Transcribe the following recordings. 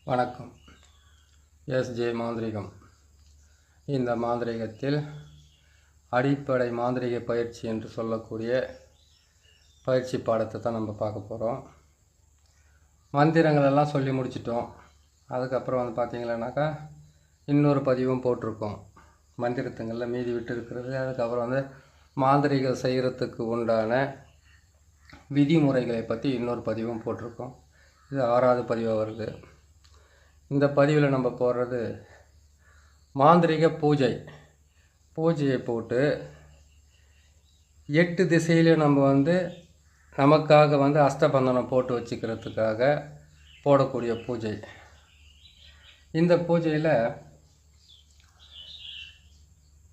வணக்கம். எஸ்ஜே மாந்திரிகம். இந்த மாந்திரிகத்தில் அடிப்படை மாந்திரிக பயிற்சி என்று சொல்லக்கூடிய பயிற்சி பாடத்தை தான் நம்ம பார்க்க போகிறோம். மந்திரங்கள் எல்லாம் சொல்லி முடிச்சிட்டோம். அதுக்கப்புறம் பார்த்திங்கன்னாக்கா இன்னொரு பதிவும் போட்டிருக்கோம். மந்திரத்துங்களில் மீதி விட்டு இருக்கிறது. அதுக்கப்புறம் மாந்திரிகம் செய்கிறதுக்கு உண்டான விதிமுறைகளை பற்றி இன்னொரு பதிவும் போட்டிருக்கோம். இது 6வது பதிவாக வருது. இந்த பதிவில் நம்ம போடுறது மாந்திரிக பூஜையை போட்டு 8 திசையிலையும் நம்ம நமக்காக அஷ்டபந்தனம் போட்டு வச்சுக்கிறதுக்காக போடக்கூடிய பூஜை. இந்த பூஜையில்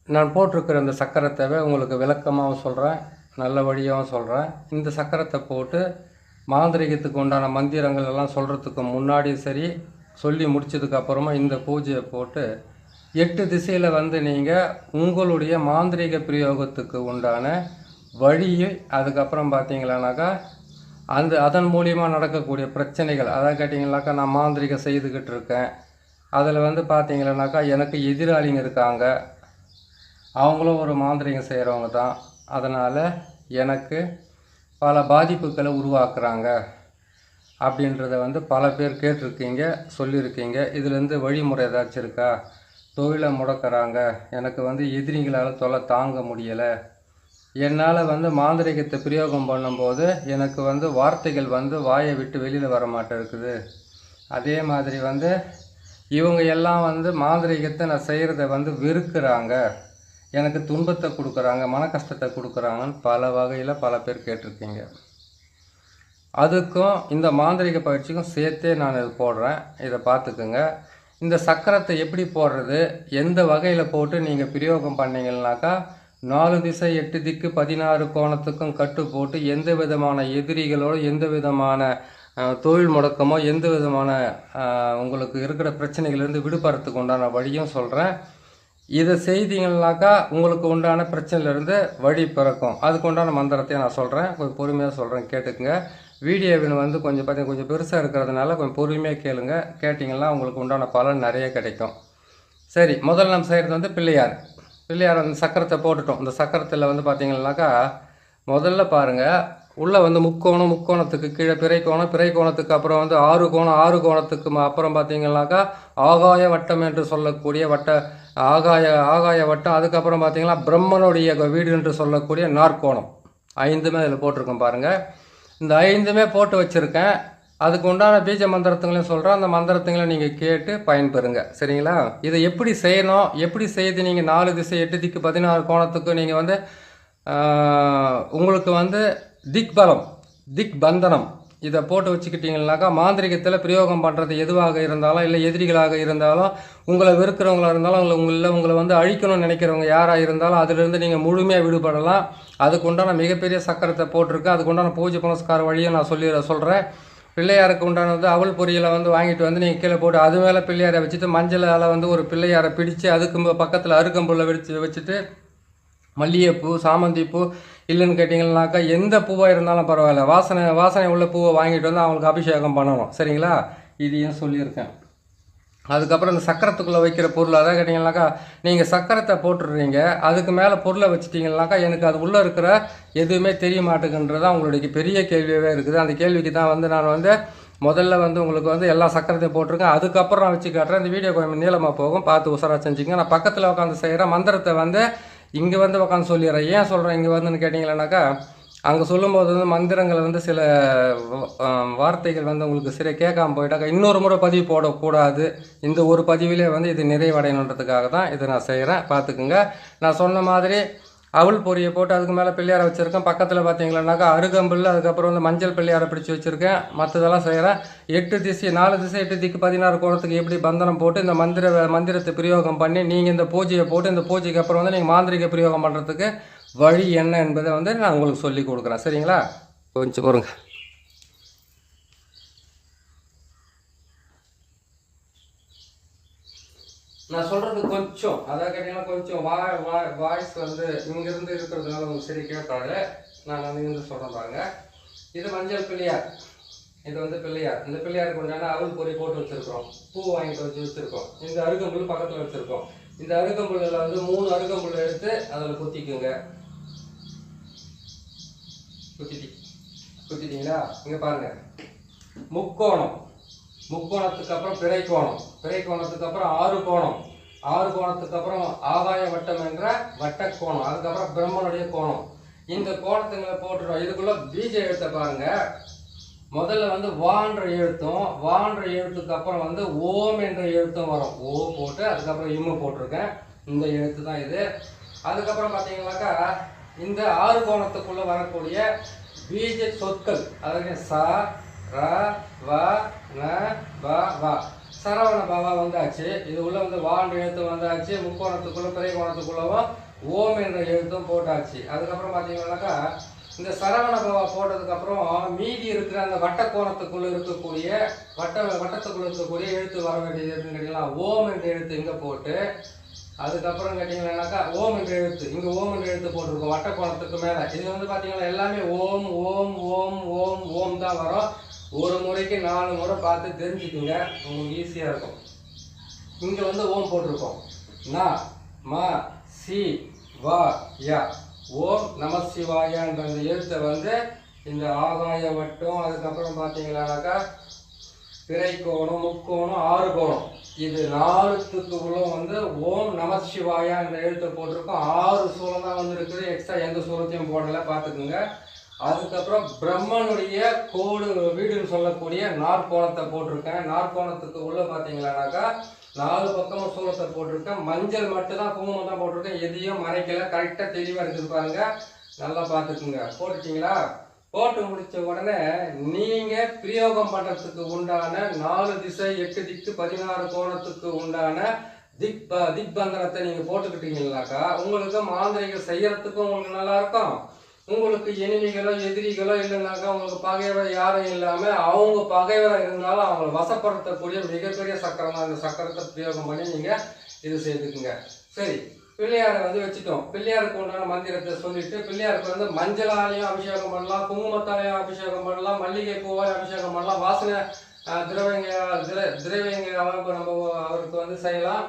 நான் போட்டிருக்கிற இந்த சக்கரத்தை உங்களுக்கு விளக்கமாகவும் சொல்கிறேன், நல்ல வழியாகவும் சொல்கிறேன். இந்த சக்கரத்தை போட்டு மாந்திரிகத்துக்கு உண்டான மந்திரங்கள் எல்லாம் சொல்கிறதுக்கு முன்னாடி சரி, சொல்லி முடிச்சதுக்கப்புறமா இந்த பூஜையை போட்டு 8 திசையில் நீங்கள் உங்களுடைய மாந்திரிக பிரயோகத்துக்கு உண்டான வழியை, அதுக்கப்புறம் பார்த்தீங்களானாக்கா அதன் மூலியமாக நடக்கக்கூடிய பிரச்சனைகள், அதாவது கேட்டிங்கனாக்கா நான் மாந்திரிகம் செய்துக்கிட்டு இருக்கேன், அதில் பார்த்தீங்களானாக்கா எனக்கு எதிராளிங்க இருக்காங்க, அவங்களும் ஒரு மாந்திரிகம் செய்கிறவங்க தான், அதனால் எனக்கு பல பாதிப்புகளை உருவாக்குறாங்க அப்படின்றத பல பேர் கேட்டிருக்கீங்க, சொல்லியிருக்கீங்க. இதுலேருந்து வழிமுறை ஏதாச்சும் இருக்கா? தொழிலை முடக்கிறாங்க, எனக்கு எதிரிகளால் தொல்லை தாங்க முடியலை, என்னால் மாந்திரிகத்தை பிரயோகம் பண்ணும்போது எனக்கு வார்த்தைகள் வாயை விட்டு வெளியில் வர மாட்டேருக்குது. அதே மாதிரி இவங்க எல்லாம் மாந்திரிகத்தை நான் செய்கிறத வெறுக்கிறாங்க, எனக்கு துன்பத்தை கொடுக்குறாங்க, மன கஷ்டத்தை கொடுக்குறாங்கன்னு பல வகையில் பல பேர் கேட்டிருக்கீங்க. அதுக்கும் இந்த மாந்திரிக பயிற்சிக்கும் சேர்த்தே நான் இது போடுறேன். இதை பார்த்துக்குங்க. இந்த சக்கரத்தை எப்படி போடுறது, எந்த வகையில் போட்டு நீங்கள் பிரயோகம் பண்ணிங்கன்னாக்கா 4 திசை 8 திக்கு 16 கோணத்துக்கும் கட்டு போட்டு எந்த விதமான எதிரிகளோடு எந்த விதமான தொழில் முடக்கமோ எந்த விதமான உங்களுக்கு இருக்கிற பிரச்சனைகளிலிருந்து விடுபடுறதுக்கு உண்டான வழியும் சொல்கிறேன். இதை செய்தீங்கன்னாக்கா உங்களுக்கு உண்டான பிரச்சனையிலேருந்து வழி பிறக்கும். அதுக்கு உண்டான மந்திரத்தையும் நான் சொல்கிறேன். கொஞ்சம் பொறுமையாக சொல்கிறேன், கேட்டுக்குங்க. வீடியோவின் கொஞ்சம் பெருசாக இருக்கிறதுனால கொஞ்சம் பொறுமையாக கேளுங்க. கேட்டிங்கன்னா உங்களுக்கு உண்டான பலன் நிறைய கிடைக்கும். சரி, முதல்ல நம்ம செய்கிறது பிள்ளையார் அந்த சக்கரத்தை போட்டுட்டோம். இந்த சக்கரத்தில் பார்த்தீங்கன்னாக்கா முதல்ல பாருங்கள், உள்ளே முக்கோணத்துக்கு கீழே பிறை கோணத்துக்கு அப்புறம் 6 கோணத்துக்கு அப்புறம் பார்த்தீங்கன்னாக்கா ஆகாய வட்டம் என்று சொல்லக்கூடிய ஆகாய வட்டம். அதுக்கப்புறம் பார்த்தீங்கன்னா பிரம்மனுடைய வீடு என்று சொல்லக்கூடிய நாற்கோணம் 5மே அதில் போட்டிருக்கோம் பாருங்கள். இந்த 5மே போட்டு வச்சுருக்கேன். அதுக்கு உண்டான பீஜ மந்திரத்துங்களையும் சொல்கிறேன். அந்த மந்திரத்துங்களை நீங்கள் கேட்டு பயன்பெறுங்க. சரிங்களா? இதை எப்படி செய்யணும், எப்படி செய்து நீங்கள் 4 திசை 8 திக்கு 16 கோணத்துக்கு நீங்கள் உங்களுக்கு திக் பந்தனம் இதை போட்டு வச்சுக்கிட்டீங்கன்னாக்கா மாந்திரிகத்தில் பிரயோகம் பண்ணுறது எதுவாக இருந்தாலும், இல்லை எதிரிகளாக இருந்தாலும், உங்களை வெறுக்கிறவங்களாக இருந்தாலும், உங்களை அழிக்கணும்னு நினைக்கிறவங்க யாராக இருந்தாலும் அதிலிருந்து நீங்கள் முழுமையாக விடுபடலாம். அதுக்கு உண்டான மிகப்பெரிய சக்கரத்தை போட்டிருக்கு. அதுக்கு உண்டான பூஜை புனஸ்கார வழியை நான் சொல்கிறேன். பிள்ளையாருக்கு உண்டானது அவல் பொரியலை வாங்கிட்டு நீங்கள் கீழே போட்டு அது மேலே பிள்ளையாரை வச்சுட்டு மஞ்சளால் ஒரு பிள்ளையாரை பிடிச்சி அதுக்கு பக்கத்தில் அருகம்புல்லை வச்சுட்டு மல்லிகைப்பூ, சாமந்திப்பூ, இல்லைன்னு கேட்டிங்கன்னாக்கா எந்த பூவாக இருந்தாலும் பரவாயில்ல, வாசனை உள்ள பூவை வாங்கிட்டு அவங்களுக்கு அபிஷேகம் பண்ணணும். சரிங்களா? இதையும் சொல்லியிருக்கேன். அதுக்கப்புறம் இந்த சக்கரத்துக்குள்ளே வைக்கிற பொருள், அதாவது கேட்டிங்கன்னாக்கா நீங்கள் சக்கரத்தை போட்டுடுறீங்க, அதுக்கு மேலே பொருளை வச்சுட்டிங்கனாக்கா எனக்கு அது உள்ளே இருக்கிற எதுவுமே தெரிய மாட்டேங்குன்றது அவங்களுடைய பெரிய கேள்வியாகவே இருக்குது. அந்த கேள்விக்கு தான் நான் முதல்ல உங்களுக்கு எல்லா சக்கரத்தையும் போட்டிருக்கேன். அதுக்கப்புறம் நான் வச்சு காட்டுறேன். இந்த வீடியோ கொஞ்சம் நீளமாக போகும், பார்த்து உசராக செஞ்சுங்க. நான் பக்கத்தில் உட்காந்து செய்கிற மந்திரத்தை இங்கே உட்காந்து சொல்லிடுறேன். ஏன் சொல்கிறேன் இங்கே கேட்டிங்கன்னாக்கா அங்கே சொல்லும்போது மந்திரங்கள் சில வார்த்தைகள் உங்களுக்கு சரியாக கேட்காம போயிட்டாக்கா இன்னொரு முறை பதிவு போடக்கூடாது. இந்த ஒரு பதிவிலே இது நிறைவடையணுன்றதுக்காக தான் இதை நான் செய்கிறேன். பார்த்துக்குங்க. நான் சொன்ன மாதிரி அவல் பொரியை போட்டு அதுக்கு மேலே பிள்ளையாரை வச்சுருக்கேன். பக்கத்தில் பார்த்தீங்கன்னாக்கா அருகம்புல், அதுக்கப்புறம் மஞ்சள் பிள்ளையாரை பிடிச்சி வச்சுருக்கேன். மற்றதெல்லாம் செய்கிறேன். 4 திசை 8 திக்கு 16 கோணத்துக்கு எப்படி பந்தனம் போட்டு இந்த மந்திரத்தை பிரயோகம் பண்ணி நீங்கள் இந்த பூஜையை போட்டு இந்த பூஜைக்கு அப்புறம் நீங்கள் மாந்திரிக பிரயோகம் பண்ணுறதுக்கு வழி என்ன என்பதை நான் உங்களுக்கு சொல்லி கொடுக்குறேன். சரிங்களா? கொஞ்சம் பாருங்க. நான் சொல்கிறது கொஞ்சம், அதாவது கேட்டிங்கன்னா கொஞ்சம் வாய்ஸ் இங்கேருந்து இருக்கிறதுனால உங்களுக்கு சரி கேட்காது. நான் இங்கேருந்து சொல்கிறேன் பாருங்க. இது மஞ்சள் பிள்ளையார். இது வந்து பிள்ளையார். இந்த பிள்ளையாருக்கு உண்டான அருள் பொறி போட்டு வச்சிருக்கோம். பூ வாங்கிட்டு வச்சிருக்கோம். இந்த அருகம்புல் பக்கத்தில் வச்சிருக்கோம். இந்த அருகம்புல்ல வந்து 3 அருகம்புல் எடுத்து அதில் குத்திக்குங்க. குத்திட்டீங்களா? இங்க பாருங்க, முக்கோணம், முக்கோணத்துக்கு அப்புறம் பிறைக்கோணம், பிறைக்கோணத்துக்கு அப்புறம் 6 கோணம், 6 கோணத்துக்கு அப்புறம் ஆகாய வட்டம் என்ற வட்டக்கோணம், அதுக்கப்புறம் பிரம்மனுடைய கோணம். இந்த கோணத்துங்களை போட்டுடும். இதுக்குள்ள பீஜ எழுத்தை பாருங்க. முதல்ல வந்து வான்ற எழுத்தும், வான்ற எழுத்துக்கு அப்புறம் வந்து ஓம் என்ற எழுத்தும் வரும். ஓ போட்டு அதுக்கப்புறம் இம்மு போட்டிருக்கேன். இந்த எழுத்து தான் இது. அதுக்கப்புறம் பார்த்தீங்கன்னாக்கா இந்த 6 கோணத்துக்குள்ள வரக்கூடிய பீஜ சொற்கள், அதாவது ச ர வ ந ப வ, சரவண பவா வந்தாச்சு. இது உள்ள வந்து வான்ற எழுத்து வந்தாச்சு. முக்கோணத்துக்குள்ள பிறை கோணத்துக்குள்ளவும் ஓம் என்ற எழுத்தும் போட்டாச்சு. அதுக்கப்புறம் பார்த்தீங்கன்னாக்கா இந்த சரவண பவா போட்டதுக்கு அப்புறம் மீதி இருக்கிற அந்த வட்டக்கோணத்துக்குள்ள இருக்கக்கூடிய வட்டத்துக்குள்ள இருக்கக்கூடிய எழுத்து வர வேண்டியது எப்படின்னு கேட்டீங்கன்னா ஓம் என்ற எழுத்து இங்க போட்டு, அதுக்கப்புறம் கேட்டீங்கன்னாக்கா ஓம் என்ற எழுத்து இங்க ஓம் என்ற எழுத்து போட்டிருக்கோம் வட்டக்கோணத்துக்கு மேல. இது வந்து பாத்தீங்கன்னா எல்லாமே ஓம் ஓம் ஓம் ஓம் ஓம் தான் வரும். ஒரு முறைக்கு 4 முறை பார்த்து தெரிஞ்சுக்குங்க, உங்களுக்கு ஈஸியா இருக்கும். இங்க வந்து ஓம் போட்டிருக்கோம். ந ம சி வ ய, ஓம் நம சிவாயன்ற அந்த எழுத்தை வந்து இந்த ஆகாய வட்டம், அதுக்கப்புறம் பார்த்தீங்கன்னாக்கா பிறைக்கோணம், முக்கோணம், 6 கோணம், இது 4த்துக்கு உள்ள வந்து ஓம் நம சிவாயா என்ற எழுத்தை போட்டிருக்கோம். 6 சூலம் தான் வந்து இருக்குது, எக்ஸ்ட்ரா எந்த சூலத்தையும் போடலை, பார்த்துக்குங்க. அதுக்கப்புறம் பிரம்மனுடைய கோடு வீடுன்னு சொல்லக்கூடிய நாற்கோணத்தை போட்டிருக்கேன். நாற்கோணத்துக்கு உள்ள பார்த்தீங்கன்னாக்கா 4 பக்கமும் சூலத்தை போட்டிருக்கேன். மஞ்சள் மட்டும் தான், குங்குமம் தான் போட்டிருக்கேன். எதையும் மறைக்கல, கரெக்டாக தெளிவாக எடுத்துருப்பாங்க. நல்லா பார்த்துக்குங்க. போட்டுட்டீங்களா? போட்டு முடிச்ச உடனே நீங்க பிரயோகம் பண்றதுக்கு உண்டான 4 திசை 8 திக்கு 16 கோணத்துக்கு உண்டான திக்பந்தனத்தை நீங்க போட்டுக்கிட்டீங்கன்னாக்கா உங்களுக்கு மாந்திரிகள் செய்யறதுக்கும் உங்களுக்கு நல்லா இருக்கும். உங்களுக்கு எனிமிகளோ எதிரிகளோ இல்லைன்னாக்கா உங்களுக்கு பகைவர் யாரும் இல்லாம அவங்க பகைவராக இருந்தாலும் அவங்களை வசப்படுத்தக்கூடிய மிகப்பெரிய சக்கரம் தான். அந்த சக்கரத்தை பிரயோகம் பண்ணி நீங்க இது செய்துக்குங்க. சரி, பிள்ளையாரை வந்து வச்சுட்டோம். பிள்ளையாருக்கு உண்டான மந்திரத்தை சொல்லிட்டு, பிள்ளையாருக்கு வந்து மஞ்சளாலையும் அபிஷேகம் பண்ணலாம், குங்குமத்தாலையும் அபிஷேகம் பண்ணலாம், மல்லிகை பூவாலையும் அபிஷேகம் பண்ணலாம், வாசனை திரவியங்க நம்ம அவருக்கு வந்து செய்யலாம்,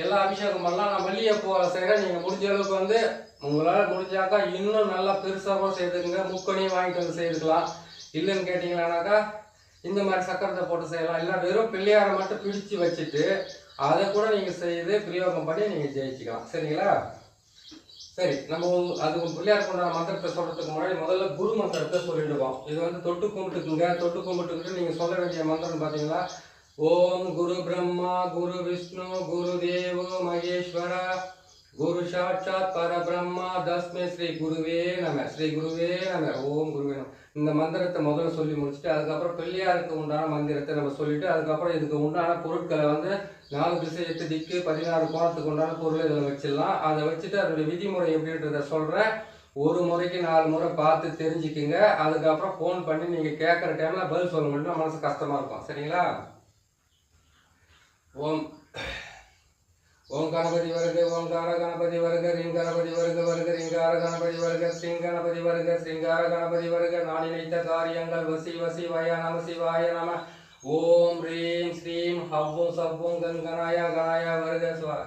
எல்லா அபிஷேகம் பண்ணலாம். நான் மல்லிகை பூவால் செய்கிறேன். நீங்கள் முடிஞ்ச அளவுக்கு வந்து உங்களால் முடிஞ்சாக்கா இன்னும் நல்லா பெருசாக செய்துக்குங்க. முக்கணியும் வாங்கிட்டு வந்து செய்துக்கலாம். இல்லைன்னு கேட்டிங்களானாக்கா இந்த மாதிரி சக்கரத்தை போட்டு செய்யலாம். இல்லை வெறும் பிள்ளையாரை மட்டும் பிடிச்சி வச்சுட்டு அதை கூட நீங்கள் செய்து பிரயோகம் பண்ணி நீங்கள் ஜெயிச்சுக்கலாம். சரிங்களா? சரி, நம்ம அது பிள்ளையாருக்கு உண்டான மந்திரத்தை சொல்கிறதுக்கு முன்னாடி முதல்ல குரு மந்திரத்தை சொல்லிடுவோம். இது வந்து தொட்டு கும்பிட்டுக்குங்க. தொட்டு கும்பிட்டுக்கிட்டு நீங்கள் சொல்ல வேண்டிய மந்திரம் பார்த்தீங்கன்னா ஓம் குரு பிரம்மா குரு விஷ்ணு குரு தேவோ மகேஸ்வர குரு சாட்சாத் பரபிரம்மா தஸ்மே ஸ்ரீ குருவே நம, ஸ்ரீ குருவே நம, ஓம் குருவே நம. இந்த மந்திரத்தை முதல்ல சொல்லி முடிச்சுட்டு அதுக்கப்புறம் பிள்ளையாருக்கு உண்டான மந்திரத்தை நம்ம சொல்லிட்டு அதுக்கப்புறம் இதுக்கு உண்டான பொருட்களை வந்து 4 திசை 8 திக்கு 16 கோணத்துக்கு உண்டான பொருளை இதில் வச்சிடலாம். அதை வச்சுட்டு அதோடைய விதிமுறை எப்படின்றத சொல்கிறேன். ஒரு முறைக்கு 4 முறை பார்த்து தெரிஞ்சுக்குங்க. அதுக்கப்புறம் ஃபோன் பண்ணி நீங்கள் கேட்குற டைமில் பதில் சொல்ல முடியும், மனசு கஷ்டமாக இருக்கும். சரிங்களா? ஓம் ஓம் கணபதி வருக, ஓங்கார கணபதி வருக, ரீம் கணபதி வருக வருக, ரீங்கார கணபதி வருக, ஸ்ரீங் கணபதி வருக, ஸ்ரீங்கார கணபதி வருக, நான் நினைத்த காரியங்கள் வசி வசி வய நம சிவாய நம. ஓம் ரீம் ஸ்ரீம் ஹவ்வும் சவ்வும் கங்கனாய கணாய வருக சுவா.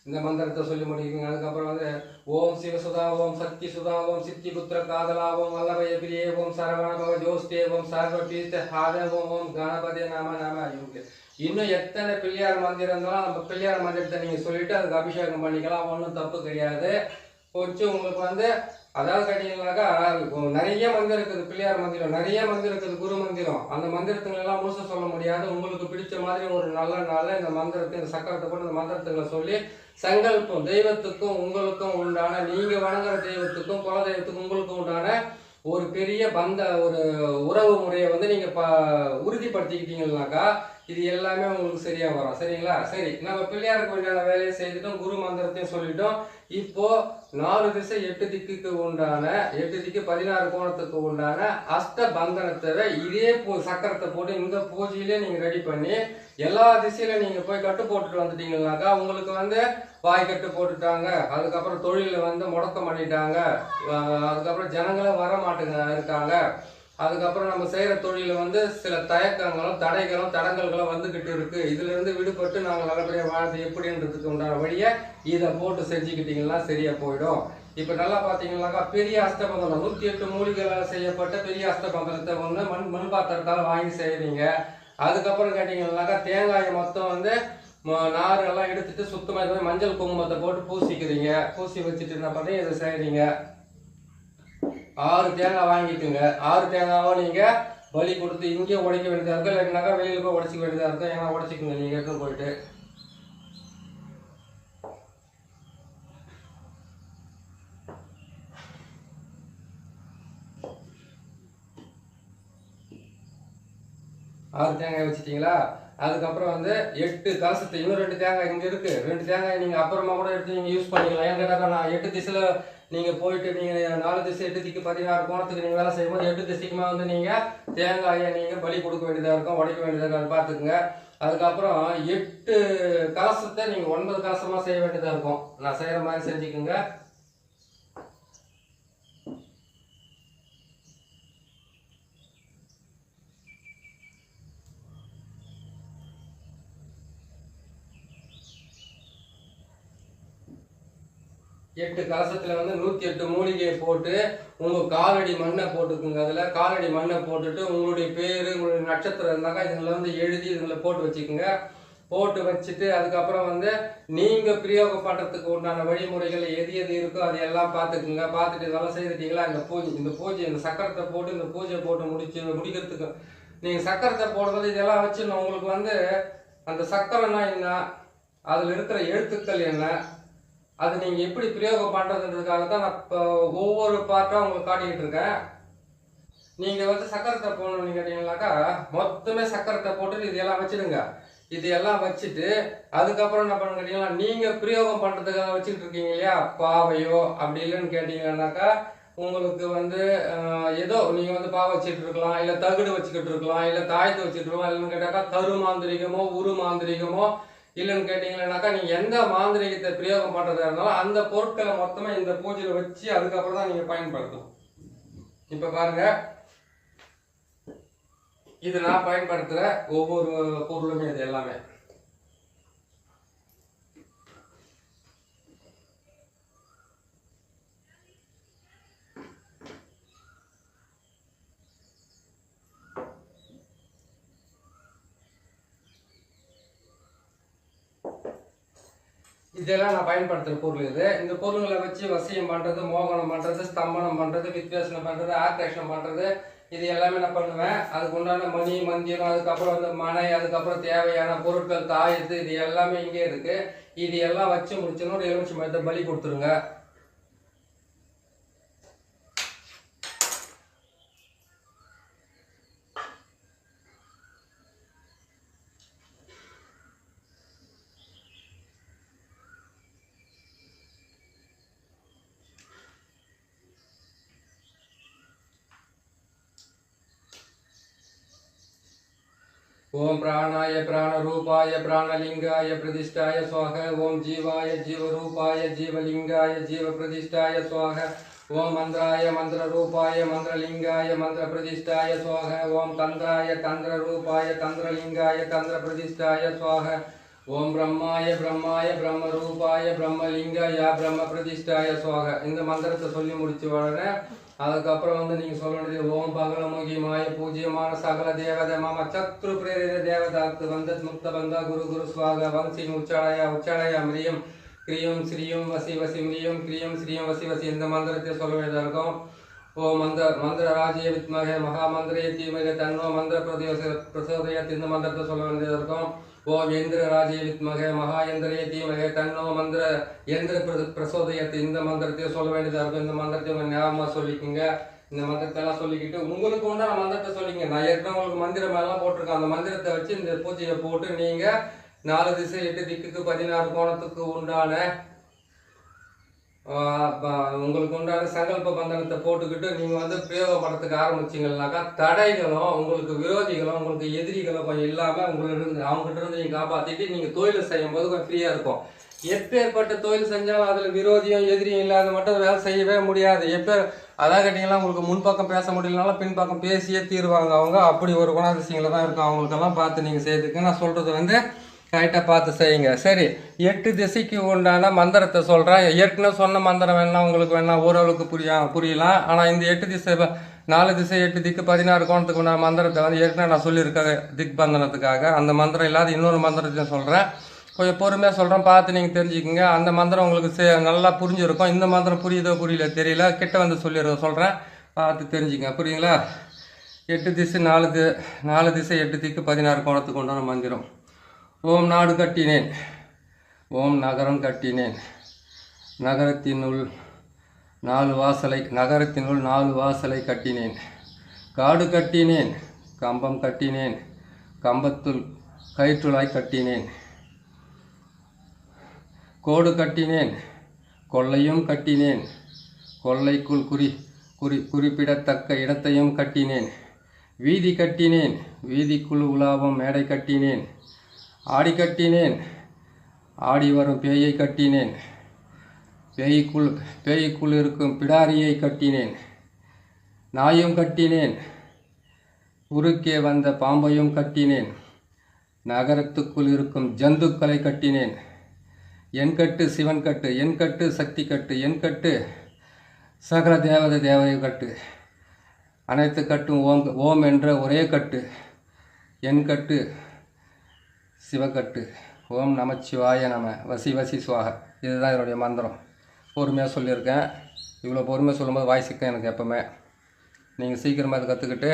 இந்த மந்திரத்தை சொல்லி முடிக்குங்க. அதுக்கப்புறம் வந்து ஓம் சிவசுதா ஓம் சக்தி சுதா ஓம் சித்தி புத்திர காதலா ஓம் வல்லபய பிரியே ஓம் சரவண பவ ஜோஸ்தே ஓம் சர்வ பீஸ்த ஹாதவம் ஓம் கணபதி நம நம. இன்னும் எத்தனை பிள்ளையார் மந்திரம் இருந்தாலும் நம்ம பிள்ளையார் மந்திரத்தை நீங்கள் சொல்லிட்டு அதுக்கு அபிஷேகம் பண்ணிக்கலாம். ஒன்றும் தப்பு கிடையாது. கொஞ்சம் உங்களுக்கு வந்து அதாவது கேட்டீங்கன்னாக்கா நிறைய மந்திரம் இருக்குது. பிள்ளையார் மந்திரம் நிறைய மந்திரம் இருக்குது, குரு மந்திரம். அந்த மந்திரத்துங்களெல்லாம் முழுச சொல்ல முடியாது. உங்களுக்கு பிடிச்ச மாதிரி ஒரு நல்ல நாளில் இந்த மந்திரத்தை, இந்த சக்கரத்தை போட்டு இந்த மந்திரத்துங்களை சொல்லி சங்கல்பம் தெய்வத்துக்கும் உங்களுக்கும் உண்டான, நீங்கள் வணங்குற தெய்வத்துக்கும் குல தெய்வத்துக்கும் உங்களுக்கும் உண்டான ஒரு பெரிய ஒரு உறவு முறையை வந்து நீங்கள் உறுதிப்படுத்திக்கிட்டீங்கன்னாக்கா இது எல்லாமே உங்களுக்கு சரியாக வரும். சரிங்களா? சரி, நம்ம பிள்ளையாருக்கு உண்டான வேலையை செய்துட்டோம், குரு மந்திரத்தையும் சொல்லிட்டோம். இப்போ 4 திசை 8 திக்குக்கு உண்டான 8 திக்கு 16 கோணத்துக்கு உண்டான அஷ்ட பந்தனத்தை இதே சக்கரத்தை போட்டு இந்த பூஜையிலே நீங்கள் ரெடி பண்ணி எல்லா திசையில நீங்கள் போய் கட்டு போட்டுட்டு வந்துட்டீங்கன்னாக்கா உங்களுக்கு வந்து வாய்க்கட்டு போட்டுட்டாங்க, அதுக்கப்புறம் தொழிலில் வந்து முடக்கம் பண்ணிட்டாங்க, அதுக்கப்புறம் ஜனங்களே வர மாட்டேங்க இருக்காங்க, அதுக்கப்புறம் நம்ம செய்கிற தொழிலில் வந்து சில தயக்கங்களும் தடங்கல்களும் வந்துக்கிட்டு இருக்குது. இதிலிருந்து விடுபட்டு நாங்கள் நல்லபடியாக வாழ்ந்து எப்படின்றதுக்கு உண்டான வழியை இதை போட்டு செஞ்சுக்கிட்டிங்கன்னா சரியாக போயிடும். இப்போ நல்லா பார்த்தீங்கன்னாக்கா பெரிய அஸ்தபந்தனம் 108 மூலிகைகளால் செய்யப்பட்ட பெரிய அஸ்தபந்தனத்தை வந்து மண் பாத்திரத்தால் வாங்கி செய்கிறீங்க. அதுக்கப்புறம் கேட்டிங்கன்னாக்கா தேங்காயை மொத்தம் வந்து நாரெல்லாம் எடுத்துட்டு சுத்தமாக மஞ்சள் குங்குமத்தை போட்டு பூசிக்கிறீங்க. பூசி வச்சுட்டு என்ன பண்ணி இதை செய்கிறீங்க. 6 தேங்காய் வாங்கிட்டுங்க. 6 தேங்காவை நீங்கள் பலி கொடுத்து இங்கேயே உடைக்க வேண்டியதாக இருக்கும், இல்லைன்னாக்கா வெளியில் போய் உடைச்சிக்க வேண்டியதாக இருக்கும். ஏன்னா உடைச்சிக்கோங்க நீங்கள் எடுத்து போயிட்டு. ஆறு தேங்காய் வச்சுட்டிங்களா? அதுக்கப்புறம் வந்து 8 கலசத்தை இன்னும் 2 தேங்காய் இங்கே இருக்குது. 2 தேங்காய் நீங்கள் அப்புறமா கூட எடுத்து நீங்கள் யூஸ் பண்ணிக்கலாம். ஏன் கேட்டாக்கா நான் 8 திசையில் நீங்கள் போயிட்டு நீங்கள் 4 திசை 8 திக்கு 16 கோணத்துக்கு நீங்கள் வேலை செய்யும்போது 8 திசைக்குமா வந்து நீங்கள் தேங்காயை நீங்கள் பலி கொடுக்க வேண்டியதாக இருக்கும், உடைக்க வேண்டியதாக இருக்கும். அதை பார்த்துக்குங்க. அதுக்கப்புறம் 8 கலசத்தை நீங்கள் 9 கலசமாக செய்ய வேண்டியதாக இருக்கும். நான் செய்கிற மாதிரி செஞ்சுக்குங்க. எட்டு கலசத்தில் வந்து 108 மூலிகையை போட்டு உங்கள் காலடி மண்ணை போட்டுக்குங்க. அதில் காலடி மண்ணை போட்டுட்டு உங்களுடைய பேர் உங்களுடைய நட்சத்திரம் இருந்தாக்கா இதில் வந்து எழுதி இதில் போட்டு வச்சுக்கோங்க. போட்டு வச்சுட்டு அதுக்கப்புறம் வந்து நீங்கள் பிரயோகம் பண்ணுறதுக்கு உண்டான வழிமுறைகள் எது எது இருக்கோ அது எல்லாம் பார்த்துக்குங்க. பார்த்துட்டு இதெல்லாம் செய்துட்டீங்களா? இந்த பூஜை இந்த சக்கரத்தை போட்டு இந்த பூஜை போட்டு முடிக்கிறதுக்கு நீங்கள் சக்கரத்தை போடுறது இதெல்லாம் வச்சு உங்களுக்கு வந்து அந்த சக்கரம்னா என்ன, அதில் இருக்கிற எழுத்துக்கள் என்ன, அது நீங்கள் எப்படி பிரயோகம் பண்ணுறதுன்றதுக்காக தான் நான் இப்போ ஒவ்வொரு பார்ட்டாக உங்களுக்கு காட்டிக்கிட்டு இருக்கேன். நீங்கள் வந்து சக்கரத்தை போடணும்னு கேட்டீங்கன்னாக்கா மொத்தமே சக்கரத்தை போட்டு இதெல்லாம் வச்சுடுங்க. இதையெல்லாம் வச்சுட்டு அதுக்கப்புறம் என்ன பண்ண கேட்டீங்கன்னா நீங்கள் பிரயோகம் பண்ணுறதுக்காக வச்சுக்கிட்டு இருக்கீங்க இல்லையா, பாவையோ அப்படி இல்லைன்னு கேட்டீங்கன்னாக்கா உங்களுக்கு வந்து ஏதோ நீங்கள் வந்து பாவை வச்சுட்டு இருக்கலாம், இல்லை தகுடு வச்சுக்கிட்டு இருக்கலாம், இல்லை தாயத்தை வச்சுட்டு இருக்கலாம். இல்லைன்னு கேட்டாக்கா தரு மாந்திரிகமோ உரு மாந்திரிகமோ இல்லைன்னு கேட்டீங்கன்னாக்கா நீங்கள் எந்த மாந்திரிகத்தை பிரயோகம் பண்ணுறதா இருந்தாலும் அந்த பொருட்களை மொத்தமாக இந்த பூஜையில் வச்சு அதுக்கப்புறம் தான் நீங்கள் பயன்படுத்தணும். இப்போ பாருங்க, இது நான் பயன்படுத்துகிற ஒவ்வொரு பொருளுமே இது எல்லாமே. இதெல்லாம் நான் பயன்படுத்துகிற பொருள் இது. இந்த பொருள்களை வச்சு வசியம் பண்ணுறது, மோகனம் பண்ணுறது, ஸ்தம்பனம் பண்ணுறது, வித்வேஷனம் பண்ணுறது, ஆக்ரேஷனம் பண்ணுறது, இது எல்லாமே நான் பண்ணுவேன். அதுக்கு உண்டான மணி மந்திரம், அதுக்கப்புறம் வந்து மனை, அதுக்கப்புறம் தேவையான பொருட்கள், தாயத்து, இது எல்லாமே இங்கே இருக்குது. இது எல்லாம் வச்சு முடிச்சோன்னு ஒரு எலுமிச்சை மரத்தை பலி கொடுத்துருங்க. ओम प्राणाय प्राणरूपाय प्राणलिंगाय प्रतिष्ठाय स्वाहा। ओम जीवाय जीवरूपाय जीवलिंगाय जीवप्रतिष्ठाय स्वाहा। ओम मंत्राय मंत्ररूपाय मंत्रलिंगाय मंत्रप्रतिष्ठाय स्वाहा। ओम तंत्राय तंत्ररूपाय तंत्रलिंगाय तंत्रप्रतिष्ठाय स्वाहा। ओम ब्रह्माय ब्रह्माय ब्रह्मरूपाय ब्रह्मलिंगाय ब्रह्मप्रतिष्ठाय स्वाहा। இந்த மந்திரத்தை சொல்லி முடிச்ச உடனே அதுக்கப்புறம் வந்து நீங்கள் சொல்ல வேண்டியது ஓம் பகலமுகி மாய பூஜ்யமான சகல தேவதை மாம சத்ரு பிரேரித தேவதாத்து வந்த முக்த பந்தா குரு குரு ஸ்வாக வம்சிங் உச்சாலய மிரியம் கிரியம் ஸ்ரீயம் வசி வசி மிரியம் கிரியம் ஸ்ரீயம் வசி வசி இந்த மந்திரத்தை சொல்ல வேண்டியதாக இருக்கும். ஓம் மந்திர ராஜ்ய வித்மகே மகாமந்திரே தீமகே தன்னோ மந்திர பிரசோதயத் இந்த மந்திரத்தை சொல்ல வேண்டியதாக இருக்கும். ஓம் இந்திர ராஜ்ய வித்மகே மகாயந்திரே தீமகே தன்னோ மந்திர எந்திர பிரசோதயத் இந்த மந்திரத்தை சொல்ல வேண்டியதாக இருக்கும். இந்த மந்திரத்தை உங்கள் ஞாபகமாக சொல்லிக்கோங்க. இந்த மந்திரத்தை எல்லாம் சொல்லிக்கிட்டு உங்களுக்கு உண்டான மந்திரத்தை சொல்லிங்க. நான் ஏற்கனவே உங்களுக்கு மந்திரம் எல்லாம் போட்டிருக்கேன். அந்த மந்திரத்தை வச்சு இந்த பூஜையை போட்டு நீங்கள் 4 திசை 8 திக்குக்கு 16 கோணத்துக்கு உண்டான உங்களுக்கு உண்டான சங்கல்ப பந்தனத்தை போட்டுக்கிட்டு நீங்கள் வந்து பிரயோகம் பண்ணுறதுக்கு ஆரம்பிச்சிங்கன்னாக்கா தடைகளும் உங்களுக்கு விரோதிகளும் உங்களுக்கு எதிரிகளும் கொஞ்சம் இல்லாமல் அவங்ககிட்ட இருந்து நீங்கள் காப்பாற்றிட்டு நீங்கள் தொழிலை செய்யும் போது கொஞ்சம் ஃப்ரீயாக இருக்கும். எப்பேற்பட்ட தொழில் செஞ்சாலும் அதில் விரோதியும் எதிரியும் இல்லாத மட்டும் வேலை செய்யவே முடியாது. அதான் கேட்டிங்கன்னா உங்களுக்கு முன்பக்கம் பேச முடியலனாலும் பின்பக்கம் பேசியே தீருவாங்க அவங்க. அப்படி ஒரு குணாதிசயங்களை தான் இருக்கும் அவங்களுக்கெல்லாம். பார்த்து நீங்கள் செய்துக்கு நான் சொல்கிறது வந்து கரெக்டாக பார்த்து செய்யுங்க. சரி, 8 திசைக்கு உண்டான மந்திரத்தை சொல்கிறேன். ஏற்கனவே சொன்ன மந்திரம் வேணால் உங்களுக்கு வேணால் ஓரளவுக்கு புரியலாம். ஆனால் இந்த 8 திசை 4 திசை 8 திக்கு 16 கோணத்துக்கு உண்டான மந்திரத்தை வந்து ஏற்கனவே நான் சொல்லியிருக்கேன் திக் பந்தனத்துக்காக. அந்த மந்திரம் இல்லாத இன்னொரு மந்திரத்தையும் சொல்கிறேன். கொஞ்சம் பொறுமையாக சொல்கிறேன், பார்த்து நீங்கள் தெரிஞ்சுக்கோங்க. அந்த மந்திரம் உங்களுக்கு நல்லா புரிஞ்சிருக்கும். இந்த மந்திரம் புரியுதோ புரியல தெரியல, கிட்ட வந்து சொல்கிறேன், பார்த்து தெரிஞ்சுக்கங்க. புரியுங்களா? 8 திசை 4 திசை 8 திக்கு 16 கோணத்துக்கு உண்டான மந்திரம். ஓம் நாடு கட்டினேன், ஓம் நகரம் கட்டினேன், நகரத்தினுள் 4 வாசலை கட்டினேன், காடு கட்டினேன், கம்பம் கட்டினேன், கம்பத்துள் கயிற்றுளாய் கட்டினேன், கோடு கட்டினேன், கொள்ளையும் கட்டினேன், கொள்ளைக்குள் குறிப்பிடத்தக்க இடத்தையும் கட்டினேன், வீதி கட்டினேன், வீதிக்குள் உலாவும் மேடை கட்டினேன், ஆடி கட்டினேன், ஆடி வரும் பேயை கட்டினேன், பேய்க்குள் இருக்கும் பிடாரியை கட்டினேன், நாயும் கட்டினேன், குறுக்கே வந்த பாம்பையும் கட்டினேன், நகரத்துக்குள் இருக்கும் ஜந்துக்களை கட்டினேன், என் கட்டு சிவன் கட்டு, என் கட்டு சக்தி கட்டு, என் கட்டு சகல தேவதை கட்டு, அனைத்து கட்டும் ஓம் என்ற ஒரே கட்டு, என் கட்டு சிவக்கட்டு, ஓம் நமச்சிவாய நம, வசி வசி சுவாக. இதுதான் என்னுடைய மந்திரம். பொறுமையாக சொல்லியிருக்கேன். இவ்வளோ பொறுமையாக சொல்லும்போது வாய்ஸுக்கும் எனக்கு எப்போவுமே. நீங்கள் சீக்கிரமாக அதை கற்றுக்கிட்டு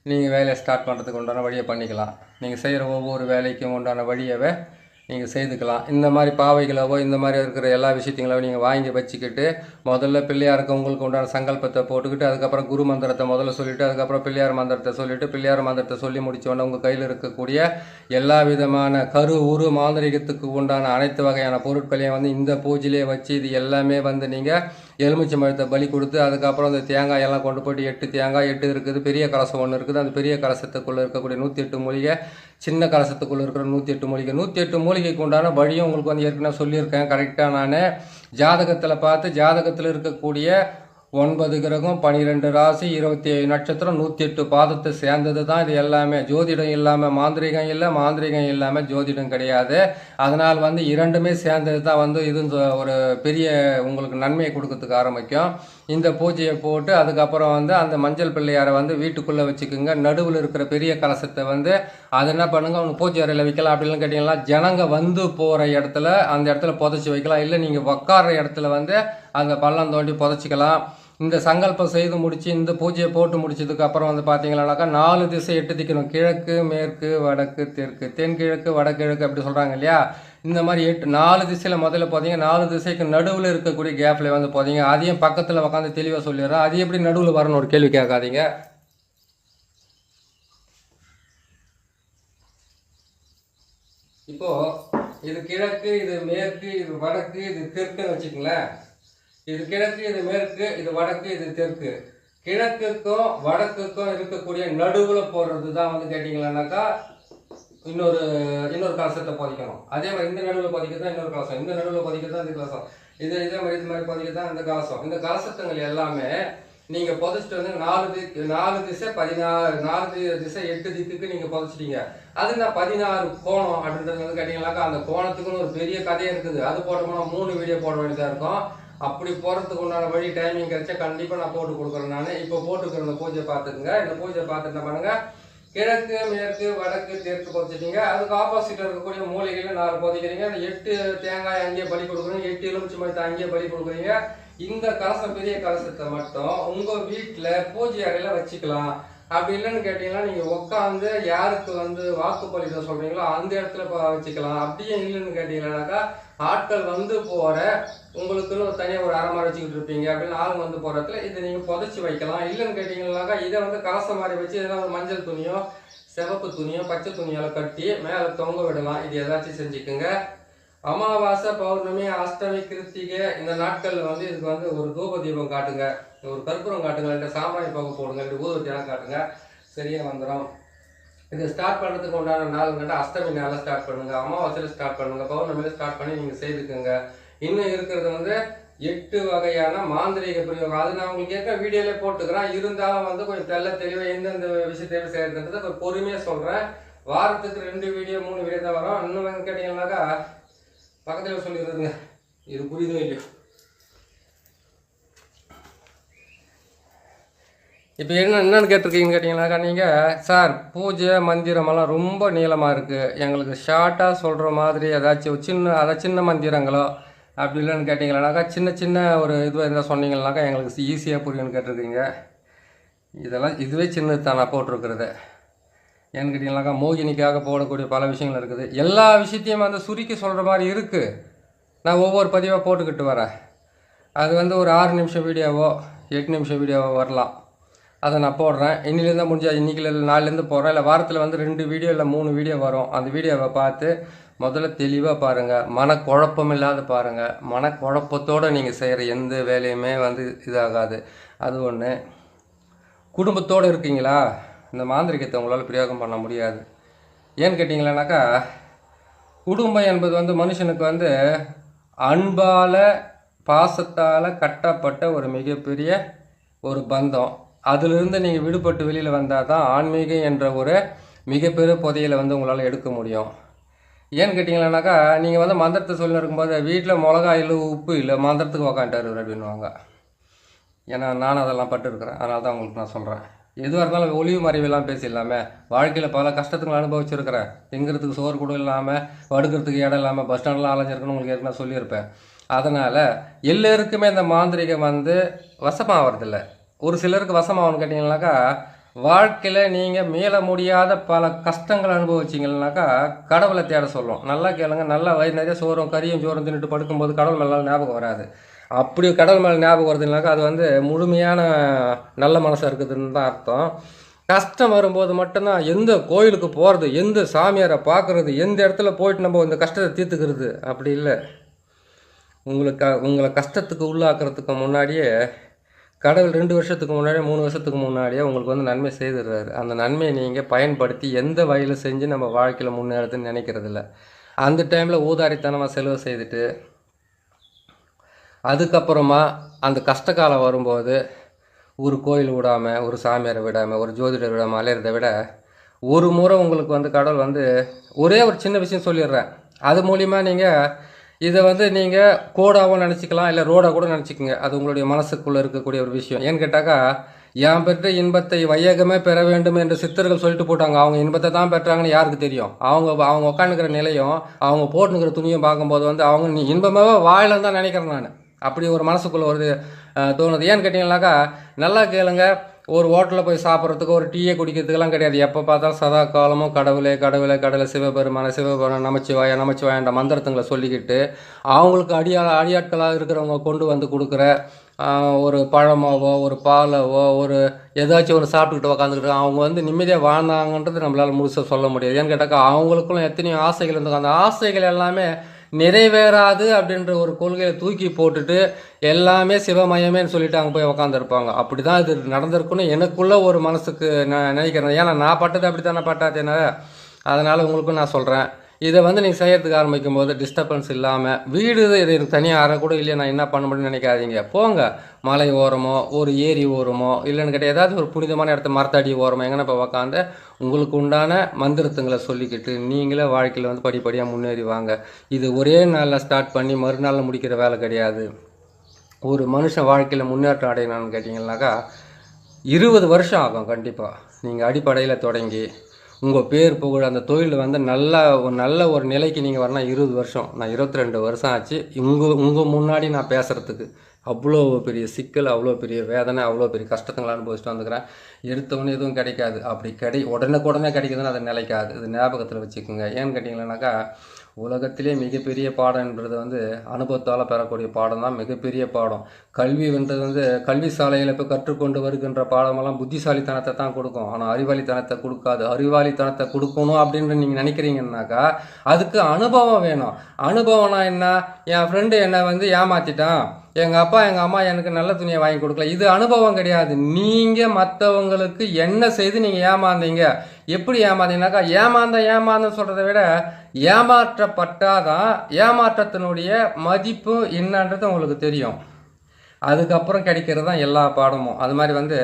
நீங்கள் வேலையை ஸ்டார்ட் பண்ணுறதுக்கு உண்டான வழியை பண்ணிக்கலாம். நீங்கள் செய்கிற ஒவ்வொரு வேலைக்கும் உண்டான வழியவே நீங்கள் செய்துக்கலாம். இந்த மாதிரி பாவைகளவோ இந்த மாதிரி இருக்கிற எல்லா விஷயத்தைங்களோ நீங்கள் வாங்கி வச்சுக்கிட்டு முதல்ல பிள்ளையாருக்கு உங்களுக்கு உண்டான சங்கல்பத்தை போட்டுக்கிட்டு அதுக்கப்புறம் குரு மந்திரத்தை முதல்ல சொல்லிவிட்டு அதுக்கப்புறம் பிள்ளையார் மந்திரத்தை சொல்லிவிட்டு பிள்ளையார் மந்திரத்தை சொல்லி முடித்தோடனே உங்கள் கையில் இருக்கக்கூடிய எல்லா விதமான உரு மாந்திரிகத்துக்கு உண்டான அனைத்து வகையான பொருட்களையும் வந்து இந்த பூஜையிலே வச்சு இது எல்லாமே வந்து நீங்கள் எலுமிச்சை மரத்தை பலி கொடுத்து அதுக்கப்புறம் அந்த தேங்காய் எல்லாம் கொண்டு போய்ட்டு 8 தேங்காய் 8 இருக்குது, பெரிய கலசம் ஒன்று இருக்குது. அந்த பெரிய கலசத்துக்குள்ளே இருக்கக்கூடிய 108 மூலிகை, சின்ன கலசத்துக்குள்ளே இருக்கிற 108 மூலிகை, 108 மூலிகைக்கு உண்டான வழியும் உங்களுக்கு வந்து ஏற்கனவே சொல்லியிருக்கேன். கரெக்டாக நான் ஜாதகத்தில் பார்த்து ஜாதகத்தில் இருக்கக்கூடிய 9 கிரகம் 12 ராசி 27 நட்சத்திரம் 108 பாதத்தை சேர்ந்தது தான் இது எல்லாமே. ஜோதிடம் இல்லாமல் மாந்திரிகம் இல்லை, மாந்திரிகம் இல்லாமல் ஜோதிடம் கிடையாது. அதனால் வந்து இரண்டுமே சேர்ந்தது தான் வந்து இது ஒரு பெரிய உங்களுக்கு நன்மையை கொடுக்கறதுக்கு ஆரம்பிக்கும். இந்த பூஜையை போட்டு அதுக்கப்புறம் வந்து அந்த மஞ்சள் பிள்ளையாரை வந்து வீட்டுக்குள்ளே வச்சுக்கோங்க. நடுவில் இருக்கிற பெரிய கலசத்தை வந்து அது என்ன பண்ணுங்க, அவங்க பூஜை அறையில் வைக்கலாம். அப்படிலாம் கேட்டிங்கன்னா ஜனங்க வந்து போகிற இடத்துல அந்த இடத்துல புதைச்சி வைக்கலாம். இல்லை நீங்கள் உட்கார்ற இடத்துல வந்து அந்த பள்ளம் தோண்டி புதைச்சிக்கலாம். இந்த சங்கல்பம் செய்து முடித்து இந்த பூஜையை போட்டு முடிச்சதுக்கு அப்புறம் வந்து பார்த்தீங்கன்னாக்கா 4 திசை 8 திக்கணும். கிழக்கு மேற்கு வடக்கு தெற்கு, தென்கிழக்கு வடகிழக்கு அப்படி சொல்கிறாங்க இல்லையா. இந்த மாதிரி 4 திசையில் முதல்ல பார்த்தீங்க 4 திசைக்கு நடுவில் இருக்கக்கூடிய கேப்பில் வந்து பார்த்தீங்க. அதையும் பக்கத்தில் உட்காந்து தெளிவாக சொல்லிடுறேன். அது எப்படி நடுவில் வரணும் ஒரு கேள்வி கேட்காதீங்க. இப்போது இது கிழக்கு, இது மேற்கு, இது வடக்கு, இது தெற்குன்னு வச்சுக்கங்களேன். இது கிழக்கு, இது மேற்கு, இது வடக்கு, இது தெற்கு. கிழக்குக்கும் வடக்குக்கும் இருக்கக்கூடிய நடுவில் போடுறது தான் வந்து கேட்டிங்களானாக்கா இன்னொரு கலசத்தை பதிக்கணும். அதே மாதிரி இந்த நடுவில் பதிக்க தான் இன்னொரு கலசம், இந்த நடுவில் பதிக்க தான் இந்த கலசம், இதே மாதிரி இது மாதிரி பதிக்க தான் இந்த கலசம். இந்த கலசத்துங்கள் எல்லாமே நீங்கள் புதைச்சிட்டு வந்து 4 திசை 16, 4 திசை 8 திக்குக்கு நீங்கள் புதைச்சிட்டீங்க. அது நான் 16 கோணம் அப்படின்றது வந்து கேட்டிங்கனாக்கா அந்த கோணத்துக்குன்னு ஒரு பெரிய கதையே இருக்குது. அது போட்டோம்னா 3 வீடியோ போட வேண்டியதாக இருக்கும். அப்படி போகிறதுக்கு உண்டான வழி டைமிங் கிடைச்சா கண்டிப்பாக நான் போட்டு கொடுக்குறேன். நான் இப்போ போட்டுக்கிற இந்த பூஜை பார்த்துக்குங்க. இந்த பூஜை பார்த்துட்டு என்ன பண்ணுங்க, கிழக்கு மேற்கு வடக்கு தெற்கு புதைச்சிட்டீங்க. அதுக்கு ஆப்போசிட்டில் இருக்கக்கூடிய மூலைகளில் 4 புதைக்கிறீங்க. அந்த 8 தேங்காய் அங்கேயே பலி கொடுக்குறீங்க, 8 எலுமிச்சை மரத்தை அங்கேயே பலி கொடுக்குறீங்க. இந்த கலசம் பெரிய கலசத்தை மட்டும் உங்கள் வீட்டில் பூஜை அறையில் வச்சுக்கலாம். அப்படி இல்லைன்னு கேட்டிங்கன்னா நீங்கள் உட்காந்து யாருக்கு வந்து வாக்கு பலிட்ட சொல்கிறீங்களோ அந்த இடத்துல வச்சுக்கலாம். அப்படியே இல்லைன்னு கேட்டிங்கன்னாக்கா ஆட்கள் வந்து போகிற உங்களுக்குன்னு தனியாக ஒரு அரை வச்சுக்கிட்டு இருப்பீங்க அப்படின்னு ஆள் வந்து போகிற இடத்துல இதை நீங்கள் புதைச்சி வைக்கலாம். இல்லைன்னு கேட்டிங்கன்னாக்கா இதை வந்து கலசம் மாதிரி வச்சு இதெல்லாம் ஒரு மஞ்சள் துணியோ சிவப்பு துணியோ பச்சை துணியால் கட்டி மேலே தொங்க விடலாம். இது ஏதாச்சும் செஞ்சுக்குங்க. அமாவாசை பௌர்ணமி அஷ்டமி கிருத்திகை இந்த நாட்களில் வந்து இதுக்கு வந்து ஒரு தூப தீபம் காட்டுங்க, ஒரு கற்பூரம் காட்டுங்க, இல்லை சாம்பிராணி போக போடுங்க, இல்லை ஊதுவத்தியாக காட்டுங்க, சரியாக வந்துடும். இதை ஸ்டார்ட் பண்ணுறதுக்கு உண்டான நாளுங்கிட்ட அஷ்டமி நாளில் ஸ்டார்ட் பண்ணுங்கள், அமாவாசையில் ஸ்டார்ட் பண்ணுங்கள், பௌர்ணமியில் ஸ்டார்ட் பண்ணி நீங்கள் செய்துக்குங்க. இன்னும் இருக்கிறது வந்து 8 வகையான மாந்திரீக பிரயோகம். அது நான் உங்களுக்கு ஏற்க வீடியோலே போட்டுக்கிறேன். இருந்தாலும் வந்து கொஞ்சம் தெளிவாக எந்தெந்த விஷயத்தை செய்யறதுன்றது கொஞ்சம் பொறுமையாக சொல்கிறேன். வாரத்துக்கு 2 வீடியோ 3 வீடியோ தான் வரும். இன்னும் வந்து கேட்டிங்கன்னாக்கா பக்கத்தில் சொல்லிடுறதுங்க, இது புரியுதோ இல்லையோ. இப்போ என்னென்னு கேட்டிருக்கீங்கன்னு கேட்டிங்கனாக்கா, நீங்கள் சார் பூஜை மந்திரமெல்லாம் ரொம்ப நீளமாக இருக்குது, எங்களுக்கு ஷார்ட்டாக சொல்கிற மாதிரி ஏதாச்சும் சின்ன மந்திரங்களோ அப்படி இல்லைன்னு கேட்டிங்களானாக்கா, சின்ன ஒரு இது இருந்தால் சொன்னீங்கன்னாக்கா எங்களுக்கு ஈஸியாக புரியும்னு கேட்டிருக்கீங்க. இதுவே சின்னது தான் நான் போட்டிருக்கிறது. ஏன்னு கேட்டிங்கனாக்கா, மோகினிக்காக போடக்கூடிய பல விஷயங்கள் இருக்குது. எல்லா விஷயத்தையும் வந்து சுருக்கி சொல்கிற மாதிரி இருக்குது. நான் ஒவ்வொரு பதிவாக போட்டுக்கிட்டு வரேன். அது வந்து ஒரு 6 நிமிஷம் வீடியோவோ 8 நிமிஷம் வீடியோவோ வரலாம். அதை நான் போடுறேன். இன்னிலேருந்து முடிஞ்சால் இன்றைக்கில் இல்லை நாளிலேருந்து போடுறேன். இல்லை வாரத்தில் வந்து 2 வீடியோ இல்லை 3 வீடியோ வரும். அந்த வீடியோவை பார்த்து முதல்ல தெளிவாக பாருங்கள், மனக்குழப்பம் இல்லாத பாருங்கள். மனக்குழப்பத்தோடு நீங்கள் செய்கிற எந்த வேலையுமே வந்து இதாகாது. அது ஒன்று. குடும்பத்தோடு இருக்கீங்களா, இந்த மாந்திரிகத்தை உங்களால் பிரயோகம் பண்ண முடியாது. ஏன்னு கேட்டிங்களானாக்கா, குடும்பம் என்பது வந்து மனுஷனுக்கு வந்து அன்பால் பாசத்தால் கட்டப்பட்ட ஒரு மிகப்பெரிய ஒரு பந்தம். அதிலிருந்து நீங்கள் விடுபட்டு வெளியில் வந்தால் தான் ஆன்மீகம் என்ற ஒரு மிகப்பெரிய புதையலை வந்து உங்களால் எடுக்க முடியும். ஏன்னு கேட்டிங்களானாக்கா, நீங்கள் வந்து மந்திரத்தை சொல்லி இருக்கும்போது வீட்டில் மிளகா இல்லை உப்பு இல்லை மந்திரத்துக்கு உக்காண்டாரு அப்படின்வாங்க. ஏன்னா நானும் அதெல்லாம் பட்டுருக்குறேன். அதனால தான் உங்களுக்கு நான் சொல்கிறேன். எதுவாக இருந்தாலும் ஒளிவு மறைவெல்லாம் பேசிடலாமே. வாழ்க்கையில் பல கஷ்டத்துங்களை அனுபவிச்சிருக்கிறேன். எங்கிறதுக்கு சோறு கூட இல்லாமல், படுக்கிறதுக்கு இடம் இல்லாமல், பஸ் ஸ்டாண்டெலாம் அலைஞ்சிருக்குன்னு உங்களுக்கு ஏற்கனவே சொல்லியிருப்பேன். அதனால் எல்லோருக்குமே இந்த மாந்திரிகம் வந்து வசமாகறதில்லை. ஒரு சிலருக்கு வசமாகனு கேட்டிங்கனாக்கா, வாழ்க்கையில் நீங்கள் மீள முடியாத பல கஷ்டங்கள் அனுபவிச்சிங்கன்னாக்கா கடவுளை தேட சொல்லும். நல்லா கேளுங்க, நல்லா வயிறு நிறைய சோறும் கறியும் சோறும் தின்னுட்டு படுக்கும்போது கடவுள் மேலே ஞாபகம் வராது. அப்படி கடவுள் மேலே ஞாபகம் வருதுனாக்கா அது வந்து முழுமையான நல்ல மனசாக இருக்குதுன்னு தான் அர்த்தம். கஷ்டம் வரும்போது மட்டும்தான் எந்த கோயிலுக்கு போகிறது, எந்த சாமியாரை பார்க்குறது, எந்த இடத்துல போயிட்டு நம்ம இந்த கஷ்டத்தை தீர்த்துக்கிறது அப்படி இல்லை. உங்களை கஷ்டத்துக்கு உள்ளாக்குறதுக்கு முன்னாடியே கடவுள் 2 வருஷத்துக்கு முன்னாடியே 3 வருஷத்துக்கு முன்னாடியே உங்களுக்கு வந்து நன்மை செய்துடுறாரு. அந்த நன்மையை நீங்கள் பயன்படுத்தி எந்த வழியில் செஞ்சு நம்ம வாழ்க்கையில் முன்னேறதுன்னு நினைக்கிறதில்ல. அந்த டைமில் ஊதாரித்தனமாக செலவு செய்துட்டு அதுக்கப்புறமா அந்த கஷ்டகாலம் வரும்போது ஒரு கோயில் விடாமல், ஒரு சாமியாரை விடாமல், ஒரு ஜோதிடர் விடாமல் அலையிறதை விட ஒரு முறை உங்களுக்கு வந்து கடவுள் வந்து ஒரே ஒரு சின்ன விஷயம் சொல்லிடுறேன். அது மூலிமா நீங்கள் இதை வந்து நீங்கள் கோடாகவும் நினச்சிக்கலாம், இல்லை ரோடாக கூட நினச்சிக்கோங்க. அது உங்களுடைய மனசுக்குள்ளே இருக்கக்கூடிய ஒரு விஷயம். ஏன்னு கேட்டாக்கா, யான் பெற்ற இன்பத்தை வையகமே பெற வேண்டும் என்று சித்தர்கள் சொல்லிட்டு போட்டாங்க. அவங்க இன்பத்தை தான் பெற்றாங்கன்னு யாருக்கு தெரியும்? அவங்க உட்காந்துக்கிற நிலையும் அவங்க போட்டுக்கிற துணியும் பார்க்கும்போது வந்து அவங்க இன்பமாகவே வாயிலன்னு தான் நினைக்கிறேன் நான். அப்படி ஒரு மனசுக்குள்ளே ஒரு தோணுது. ஏன்னு கேட்டிங்கனாக்கா, நல்லா கேளுங்க, ஒரு ஹோட்டலில் போய் சாப்பிட்றதுக்கு ஒரு டீயை குடிக்கிறதுக்கெல்லாம் கிடையாது. எப்போ பார்த்தாலும் சதா காலமும் கடவுளே கடவுளே கடவுளை சிவபெருமான நமச்சிவாயன்ற மந்திரத்துங்களை சொல்லிக்கிட்டு அவங்களுக்கு அடியாட்களாக இருக்கிறவங்க கொண்டு வந்து கொடுக்குற ஒரு பழமாவோ ஒரு பாலவோ ஒரு ஏதாச்சும் ஒரு சாப்பிட்டுக்கிட்டு உக்காந்துக்கிட்டு அவங்க வந்து நிம்மதியாக வாழ்ந்தாங்கன்றது நம்மளால் முழுசாக சொல்ல முடியாது. ஏன்னு கேட்டாக்கா, அவங்களுக்குள்ள எத்தனையோ ஆசைகள் இருந்துக்கும். அந்த ஆசைகள் எல்லாமே நிறைவேறாது அப்படின்ற ஒரு கொள்கையை தூக்கி போட்டுட்டு எல்லாமே சிவமயமேன்னு சொல்லிட்டு அங்கே போய் உக்காந்துருப்பாங்க. அப்படி தான் இது நடந்திருக்குன்னு எனக்குள்ள ஒரு மனசுக்கு நான் நினைக்கிறேன். ஏன்னா நான் பட்டது அப்படி தானே பட்டாத்தேன. அதனால் உங்களுக்கும் நான் சொல்கிறேன், இதை வந்து நீங்கள் செய்யறதுக்கு ஆரம்பிக்கும் போது டிஸ்டர்பன்ஸ் இல்லாமல் வீடு இது எனக்கு தனியாக அற கூட இல்லையா நான் என்ன பண்ண முடியும்னு நினைக்காதீங்க. போங்க, மலை ஓரமோ ஒரு ஏரி ஓரமோ இல்லைன்னு கேட்டால் ஏதாவது ஒரு புனிதமான இடத்த மரத்தடி ஓரமோ எங்கன்னா இப்போ உக்காந்து உங்களுக்கு உண்டான மந்திரத்துங்களை சொல்லிக்கிட்டு நீங்களே வாழ்க்கையில் வந்து படிப்படியாக முன்னேறி வாங்க. இது ஒரே நாளில் ஸ்டார்ட் பண்ணி மறுநாளில் முடிக்கிற வேலை கிடையாது. ஒரு மனுஷன் வாழ்க்கையில் முன்னேற்றம் அடையணும்னு கேட்டிங்கன்னாக்கா 20 வருஷம் ஆகும் கண்டிப்பாக. நீங்கள் அடிப்படையில் தொடங்கி உங்கள் பேர் புகழ் அந்த தொழில் வந்து நல்ல ஒரு நிலைக்கு நீங்கள் வரணும். 20 வருஷம், நான் 22 வருஷம் ஆச்சு உங்கள் முன்னாடி நான் பேசுகிறதுக்கு. அவ்வளோ பெரிய சிக்கல், அவ்வளோ பெரிய வேதனை, அவ்வளோ பெரிய கஷ்டங்களை அனுபவிச்சுட்டு வந்துக்கிறேன். எடுத்தவொன்னே எதுவும் கிடைக்காது. அப்படி உடனே கிடைக்குதுன்னு அதை நிலைக்காது. இது ஞாபகத்தில் வச்சுக்கோங்க. ஏன்னு கேட்டிங்கன்னாக்கா, உலகத்திலே மிகப்பெரிய பாடம்ன்றது வந்து அனுபவத்தால் பெறக்கூடிய பாடம் தான் மிகப்பெரிய பாடம். கல்வின்றது வந்து கல்வி சாலையில் இப்போ கற்றுக்கொண்டு வருகின்ற பாடமெல்லாம் புத்திசாலித்தனத்தை தான் கொடுக்கும், ஆனால் அறிவாளித்தனத்தை கொடுக்காது. அறிவாளித்தனத்தை கொடுக்கணும் அப்படின்னு நீங்கள் நினைக்கிறீங்கன்னாக்கா அதுக்கு அனுபவம் வேணும். அனுபவம்னா என்ன? என் ஃப்ரெண்டு என்னை வந்து ஏமாற்றிட்டான், எங்கள் அப்பா எங்கள் அம்மா எனக்கு நல்ல துணியை வாங்கி கொடுக்கல, இது அனுபவம் கிடையாது. நீங்கள் மற்றவங்களுக்கு என்ன செய்து நீங்கள் ஏமாந்தீங்க, எப்படி ஏமாந்தீங்கன்னாக்கா, ஏமாந்தன்னு சொல்கிறத விட ஏமாற்றப்பட்டாதான் ஏமாற்றத்தினுடைய மதிப்பு என்னன்றது உங்களுக்கு தெரியும். அதுக்கப்புறம் கிடைக்கிறது தான் எல்லா பாடமும். அது மாதிரி வந்து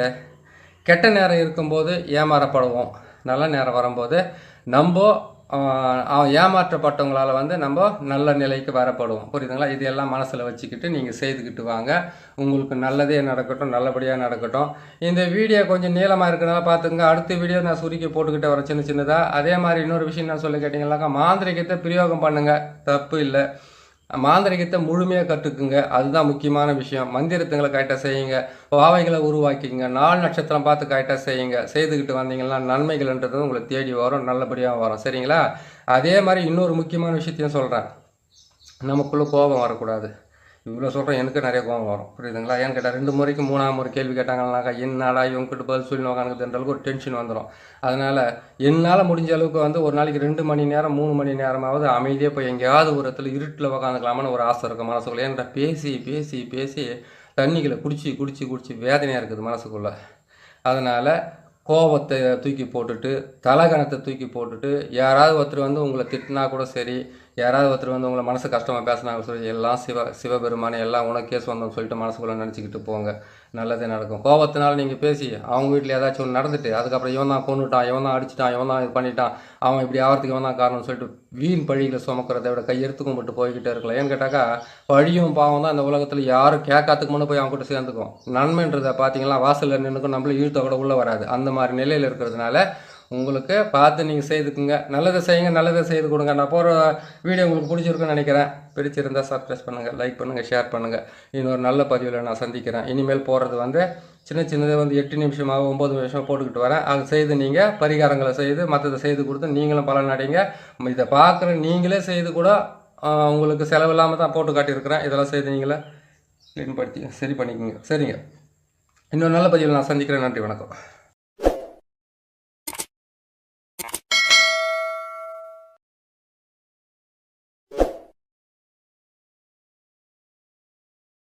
கெட்ட நேரம் இருக்கும்போது ஏமாறப்படுவோம், நல்ல நேரம் வரும்போது நம்ம ஏமாற்றப்பட்டவங்களால் வந்து நம்ம நல்ல நிலைக்கு வரப்படுவோம். புரியுதுங்களா? இது எல்லாம் மனசில் வச்சுக்கிட்டு நீங்கள் செய்துக்கிட்டு வாங்க. உங்களுக்கு நல்லதே நடக்கட்டும், நல்லபடியாக நடக்கட்டும். இந்த வீடியோ கொஞ்சம் நீளமாக இருக்கிறனால பார்த்துங்க. அடுத்த வீடியோ நான் சுருக்கி போட்டுக்கிட்டே வரேன் சின்னதாக. அதே மாதிரி இன்னொரு விஷயம் நான் சொல்ல கேட்டிங்கனாக்கா, மாந்திரிகத்தை பிரயோகம் பண்ணுங்கள், தப்பு இல்லை. மாந்திரிகத்தை முழுமையாக கற்றுக்குங்க, அதுதான் முக்கியமான விஷயம். மந்திரத்துங்களை கரெக்டாக செய்யுங்க, பாவைகளை உருவாக்கிங்க, 4 நட்சத்திரம் பார்த்து கரெக்டாக செய்யுங்க. செய்துக்கிட்டு வந்தீங்கன்னா நன்மைகள்ன்றது உங்களை தேடி வரும், நல்லபடியாக வரும். சரிங்களா? அதே மாதிரி இன்னொரு முக்கியமான விஷயத்தையும் சொல்கிறேன். நமக்குள்ளே கோபம் வரக்கூடாது. இவ்வளோ சொல்கிறேன், எனக்கு நிறைய கோபம் வரும். புரியுதுங்களா? ஏன்னு கேட்டால் 2 முறைக்கு 3ஆம் முறை கேள்வி கேட்டாங்கன்னாக்கா என்னடா இவங்ககிட்ட பதில் சொல்லி உட்காந்துக்குதுன்றளவுக்கு ஒரு டென்ஷன் வந்துடும். அதனால் என்னால் முடிஞ்ச அளவுக்கு வந்து ஒரு நாளைக்கு 2 மணி நேரம் 3 மணி நேரமாவது அமைதியாக போய் எங்கேயாவது ஒரு இடத்துல இருட்டில் உட்காந்துக்கலாமான்னு ஒரு ஆசை இருக்குது மனசுக்குள்ளே. ஏன்டா பேசி பேசி பேசி தண்ணிகளை குடிச்சு வேதனையாக இருக்குது மனசுக்குள்ளே. அதனால் கோபத்தை தூக்கி போட்டுட்டு, தலகணத்தை தூக்கி போட்டுட்டு, யாராவது ஒருத்தர் வந்து உங்களை திட்டினா கூட சரி, யாராவது ஒருத்தர் வந்து உங்களை மனசு கஷ்டமாக பேசினாங்க சொல்லி, எல்லாம் சிவபெருமானே எல்லாம் உனக்கே சொந்தம்னு சொல்லிட்டு மனசுக்குள்ளே நினச்சிக்கிட்டு போங்க, நல்லதே நடக்கும். கோபத்தினால நீங்கள் பேசி அவங்க வீட்டில் ஏதாச்சும் ஒன்று நடந்துட்டு அதுக்கப்புறம் இவன் தான் கொண்டுட்டான், இவன் தான் அடிச்சிட்டான், இவன் தான் இது பண்ணிட்டான், அவன் இப்படி ஆகிறதுக்கு இவன் தான் காரணம்னு சொல்லிட்டு வீண் பழிகளை சுமக்கிறத விட கையெடுத்து கும்பிட்டு போய்கிட்டே இருக்கலாம். ஏன்னு கேட்டாக்கா, பழியும் பாவம் தான் இந்த உலகத்தில் யாரும் கேட்காத்துக்கு முன்னே போய் அவங்க கூட சேர்ந்துக்கும். நன்மைன்றதை பார்த்தீங்கன்னா வாசலில் நின்றுக்கும், நம்மளும் இழுத்த கூட உள்ளே வராது. அந்த மாதிரி நிலையில் இருக்கிறதுனால உங்களுக்கு பார்த்து நீங்கள் செய்துக்குங்க, நல்லதை செய்யுங்க, நல்லதை செய்து கொடுங்க. நான் போகிற வீடியோ உங்களுக்கு பிடிச்சிருக்குன்னு நினைக்கிறேன். பிடிச்சிருந்தால் சப்ஸ்கிரைப் பண்ணுங்கள், லைக் பண்ணுங்கள், ஷேர் பண்ணுங்கள். இன்னொரு நல்ல பதிவில் நான் சந்திக்கிறேன். இனிமேல் போகிறது வந்து சின்னதாக வந்து 8 நிமிஷமாக 9 நிமிஷமாக போட்டுக்கிட்டு வரேன். அதை செய்து நீங்கள் பரிகாரங்களை செய்து மற்றதை செய்து கொடுத்து நீங்களும் பலன் அடைங்க. இதை பார்க்குற நீங்களே செய்து கூட உங்களுக்கு செலவில்லாமல் தான் போட்டு காட்டியிருக்கிறேன். இதெல்லாம் செய்து நீங்களே க்ளீன் படுத்தி சரி பண்ணிக்கோங்க. சரிங்க, இன்னொரு நல்ல பதிவில் நான் சந்திக்கிறேன். நன்றி, வணக்கம்.